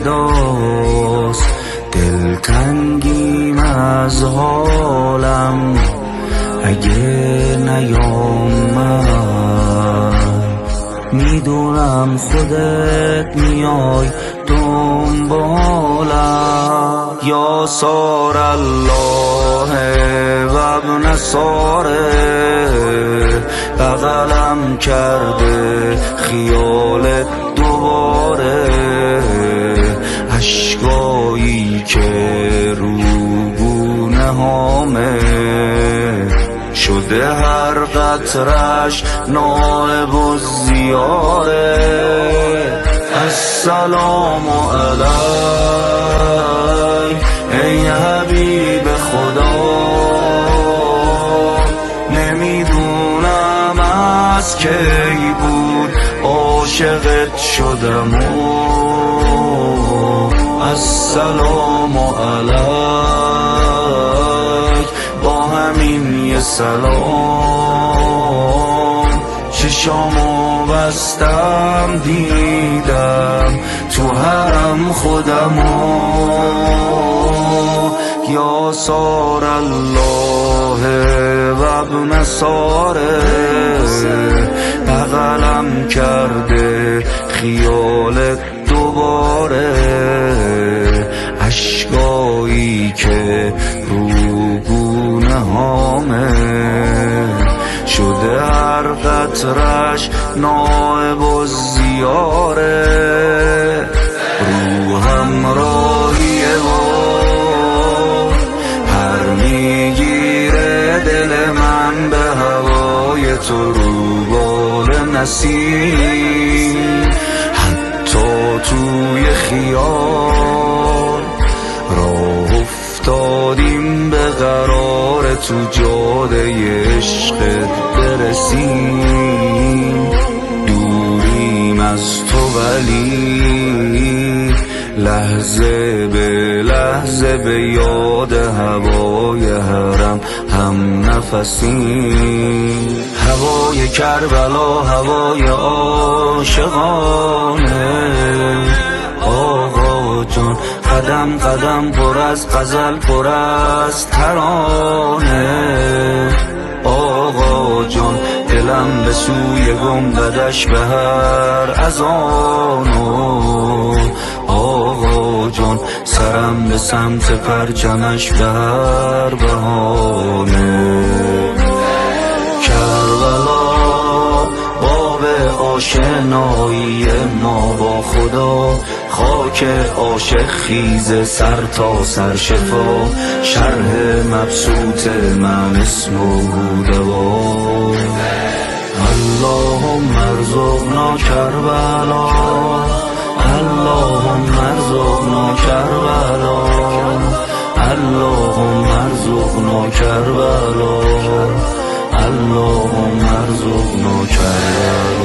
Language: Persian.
پیداست، دلتنگیم از حالم اگه نیامد. میدونم خودت میای دنبالم. یا سار الله و ابن ساره، بغلم کرده خیالت دوباره. اشکایی که رو گونه هامه شده هر قطرش نائب الزیاره. السلام علیک ای حبیب خدا، نمیدونم از کی بود عاشقت شدم. السلام علیک، با همین یه سلام چشامو بستم دیدم تو حرم خودمو. یا سار الله و ابن ساره، بغلم کرده خیالت دوباره. اشکایی که رو گونه هامه شده هر قطرش نائب الزیاره. روحم راهیه و پر میگیره دل من به هوای تو رو بال نسیم. حتی توی خیال راه افتادیم به قرار تو جاده عشقت برسیم. دوریم از تو ولی لحظه به لحظه به یاد هوای حرم هم نفسیم. هوای کربلا هوای عاشقانه. آقا جان قدم قدم پر از غزل پر از ترانه. آقا جان دلم به سوی گنبدش به هر اذانو. آقا جان سرم به سمت پرچمش به هر بهانه. کربلا باب آشنایی ما با خدا، خاک عاشق خیز سر تا سر شفا. شرح مبسوط من اسمه دوا. اللهم ارزقنا کربلا، اللهم ارزقنا کربلا، اللهم ارزقنا کربلا، اللهم ارزقنا کربلا.